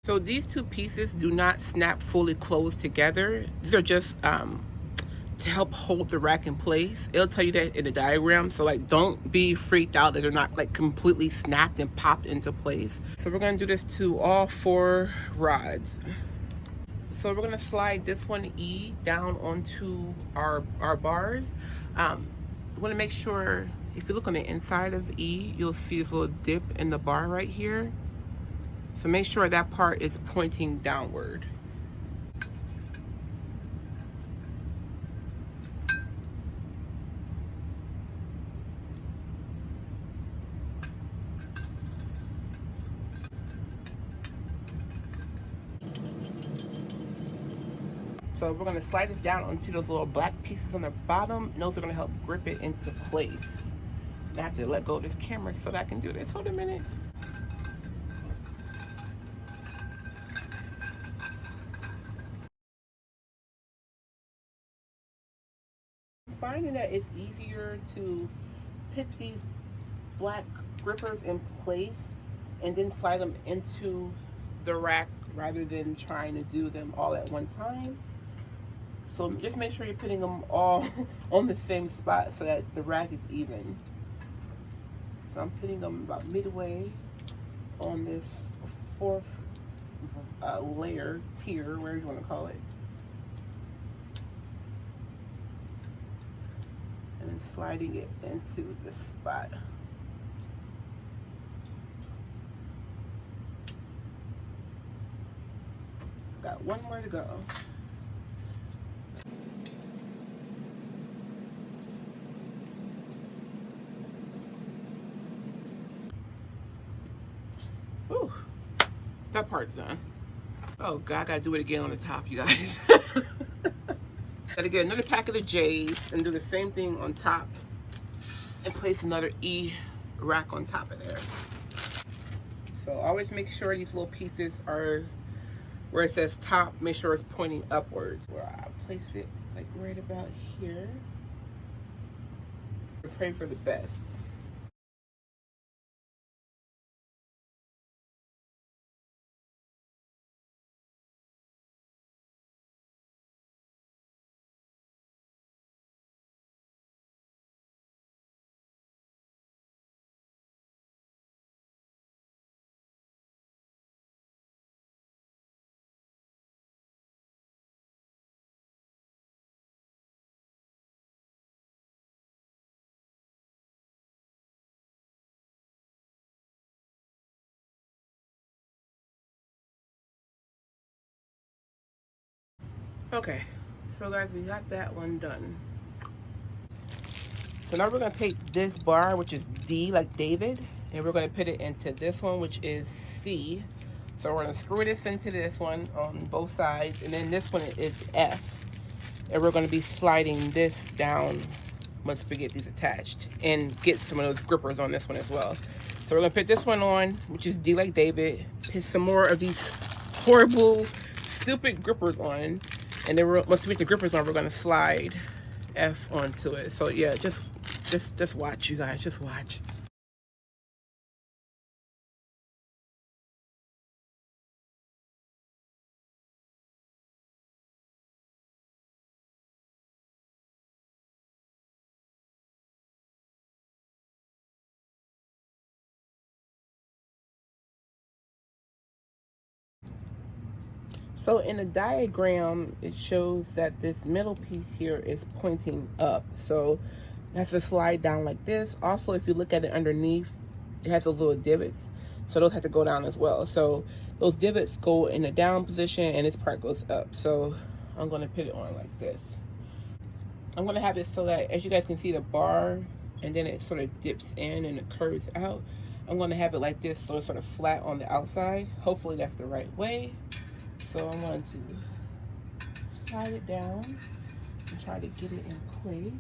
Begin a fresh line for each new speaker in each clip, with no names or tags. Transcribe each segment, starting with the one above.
So these two pieces do not snap fully closed together. These are just to help hold the rack in place. It'll tell you that in the diagram, so like don't be freaked out that they're not like completely snapped and popped into place. So we're gonna do this to all 4 rods. So we're gonna slide this one E down onto our bars. We wanna make sure, if you look on the inside of E, you'll see this little dip in the bar right here. So make sure that part is pointing downward. So we're gonna slide this down onto those little black pieces on the bottom, and those are gonna help grip it into place. I have to let go of this camera so that I can do this. Hold a minute. I'm finding that it's easier to put these black grippers in place and then slide them into the rack rather than trying to do them all at one time. So just make sure you're putting them all on the same spot so that the rack is even. So I'm putting them about midway on this 4th layer, tier, whatever you want to call it. And then sliding it into this spot. Got one more to go. Ooh, that part's done. Oh God, I gotta do it again on the top, you guys. Gotta get another pack of the J's and do the same thing on top and place another E rack on top of there. So always make sure these little pieces are where it says top, make sure it's pointing upwards. Where I place it like right about here. Pray for the best. Okay, so guys, we got that one done. So now we're gonna take this bar, which is D like David, and we're gonna put it into this one, which is C. So we're gonna screw this into this one on both sides, and then this one is F. And we're gonna be sliding this down once we get these attached and get some of those grippers on this one as well. So we're gonna put this one on, which is D like David, put some more of these horrible, stupid grippers on. And then once we get the grippers on, we're gonna slide F onto it. So yeah, just watch, you guys, just watch. So in the diagram, it shows that this middle piece here is pointing up. So it has to slide down like this. Also, if you look at it underneath, it has those little divots. So those have to go down as well. So those divots go in the down position and this part goes up. So I'm gonna put it on like this. I'm gonna have it so that, as you guys can see, the bar, and then it sort of dips in and it curves out. I'm gonna have it like this so it's sort of flat on the outside. Hopefully that's the right way. So I'm going to slide it down and try to get it in place.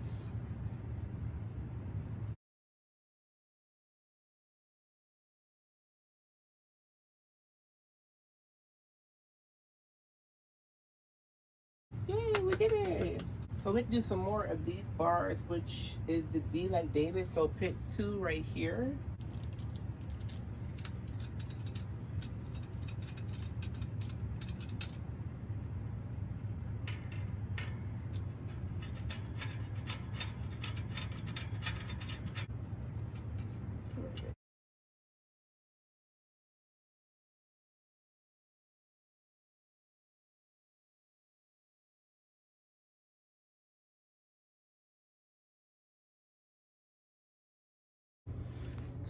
Yay, we did it. So we can do some more of these bars, which is the D like David. So pick 2 right here.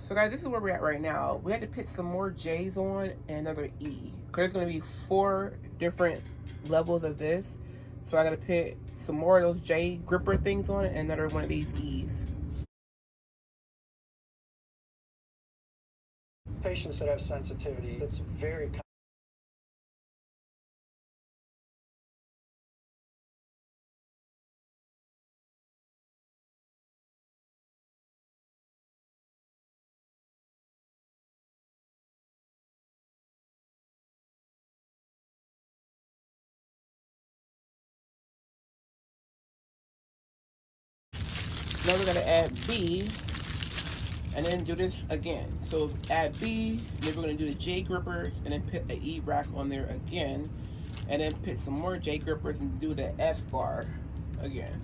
So guys, this is where we're at right now. We had to put some more J's on and another E. Because there's going to be 4 different levels of this. So I got to put some more of those J gripper things on and another one of these E's.
Patients that have sensitivity, it's very
Now we're going to add B and then do this again. So add B, then we're going to do the J grippers and then put the E rack on there again. And then put some more J grippers and do the F bar again.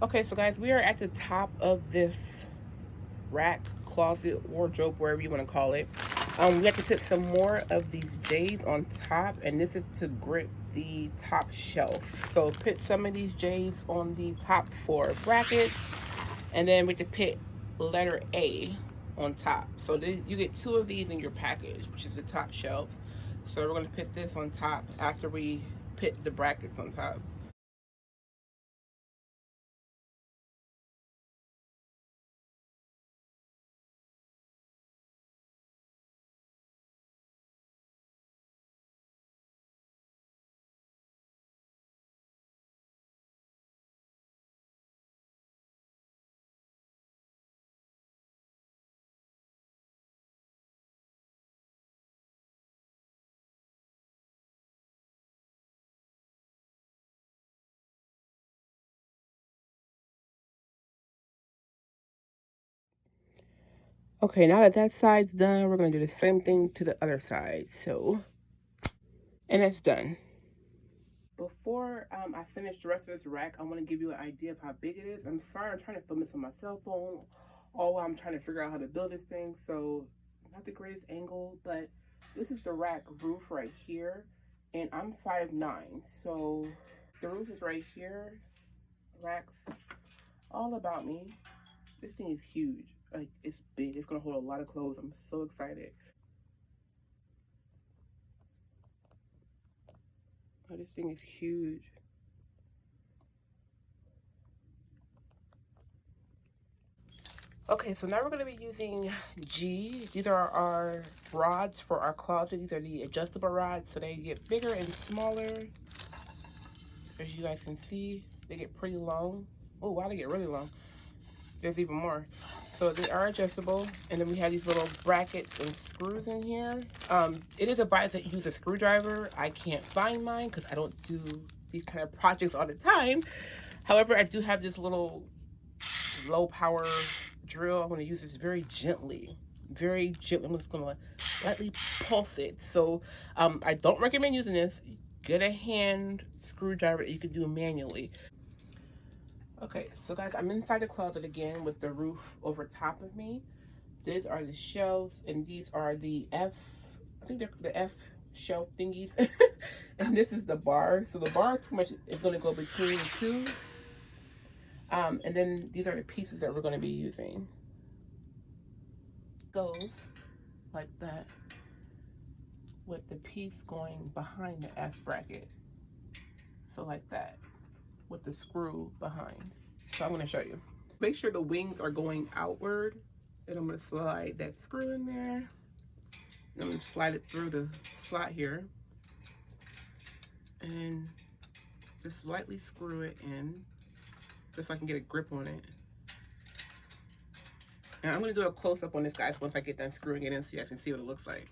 Okay, so guys, we are at the top of this rack, closet, wardrobe, wherever you want to call it. We have to put some more of these J's on top, and this is to grip the top shelf. So put some of these J's on the top 4 brackets, and then we can put letter A on top. So you get 2 of these in your package, which is the top shelf. So we're going to put this on top after we put the brackets on top. Okay, now that that side's done, we're going to do the same thing to the other side. So, and it's done. Before I finish the rest of this rack, I want to give you an idea of how big it is. I'm sorry, I'm trying to film this on my cell phone, all while I'm trying to figure out how to build this thing. So, not the greatest angle, but this is the rack roof right here, and I'm 5'9", so the roof is right here. Racks all about me. This thing is huge. Like, it's big. It's gonna hold a lot of clothes. I'm so excited. Oh, this thing is huge. Okay, so now we're going to be using G. These are our rods for our closet. These are the adjustable rods, so they get bigger and smaller. As you guys can see, they get pretty long. Oh, wow, they get really long. There's even more. So they are adjustable, and then we have these little brackets and screws in here. It is advised that you use a screwdriver. I can't find mine because I don't do these kind of projects all the time. However, I do have this little low power drill. I'm going to use this very gently. Very gently. I'm just going to lightly pulse it. So I don't recommend using this. Get a hand screwdriver that you can do manually. Okay, so guys, I'm inside the closet again with the roof over top of me. These are the shelves, and these are the I think they're the F shelf thingies. And this is the bar. So the bar pretty much is going to go between the two. And then these are the pieces that we're going to be using. Goes like that with the piece going behind the F bracket. So like that with the screw behind. So I'm going to show you. Make sure the wings are going outward. And I'm going to slide that screw in there. And I'm going to slide it through the slot here. And just lightly screw it in, just so I can get a grip on it. And I'm going to do a close-up on this, guys, once I get done screwing it in so you guys can see what it looks like.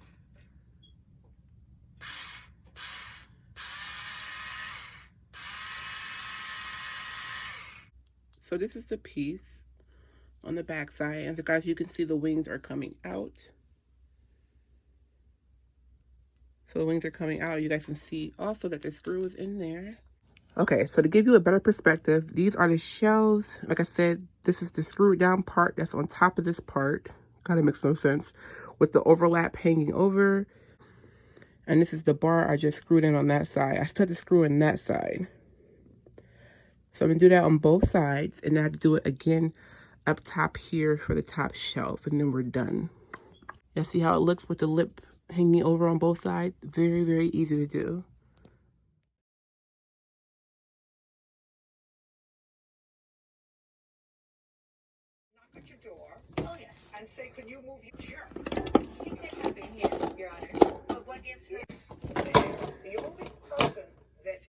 So this is the piece on the back side. And guys, you can see the wings are coming out. So the wings are coming out. You guys can see also that the screw is in there. Okay, so to give you a better perspective, these are the shells. Like I said, this is the screwed down part that's on top of this part. Kind of makes no sense. With the overlap hanging over. And this is the bar I just screwed in on that side. I still have to screw in that side. So I'm going to do that on both sides. And then I have to do it again up top here for the top shelf. And then we're done. You see how it looks with the lip hanging over on both sides? Very, very easy to do.
Knock at your door. Oh, yes. And say, can you move your chair?
You can have it here, Your Honor. But what gives her?
Yes. The only person that's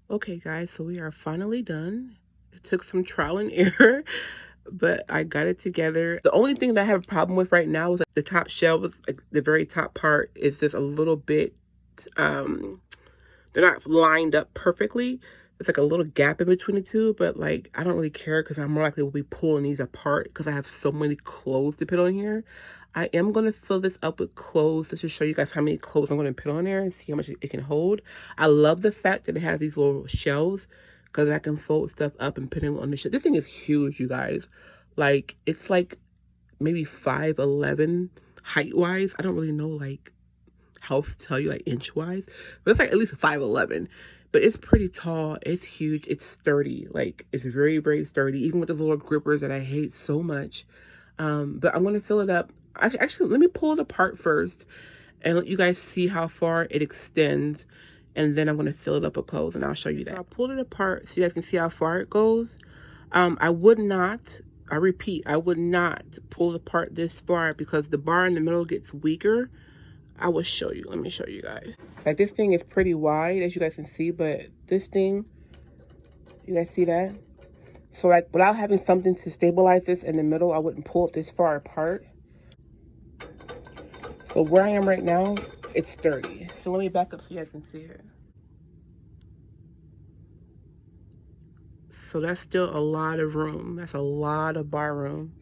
Okay, guys, so we are finally done. It took some trial and error, but I got it together. The only thing that I have a problem with right now is that the top shelf, like the very top part, is just a little bit, they're not lined up perfectly. It's like a little gap in between the two, but like I don't really care because I'm more likely will be pulling these apart because I have so many clothes to put on here. I am going to fill this up with clothes just to show you guys how many clothes I'm going to put on there and see how much it can hold. I love the fact that it has these little shelves because I can fold stuff up and put them on the shelf. This thing is huge, you guys. Like, it's like maybe 5'11" height-wise. I don't really know, like, how to tell you, like, inch-wise. But it's like at least 5'11". But it's pretty tall. It's huge. It's sturdy. Like, it's very, very sturdy. Even with those little grippers that I hate so much. But I'm going to fill it up. Actually, let me pull it apart first and let you guys see how far it extends. And then I'm going to fill it up with clothes and I'll show you that. So I pulled it apart so you guys can see how far it goes. I would not, I repeat, I would not pull it apart this far because the bar in the middle gets weaker. I will show you. Let me show you guys. Like, this thing is pretty wide, as you guys can see, but this thing, you guys see that? So, like, without having something to stabilize this in the middle, I wouldn't pull it this far apart. So where I am right now, it's sturdy. So let me back up so you guys can see it. So that's still a lot of room. That's a lot of bar room.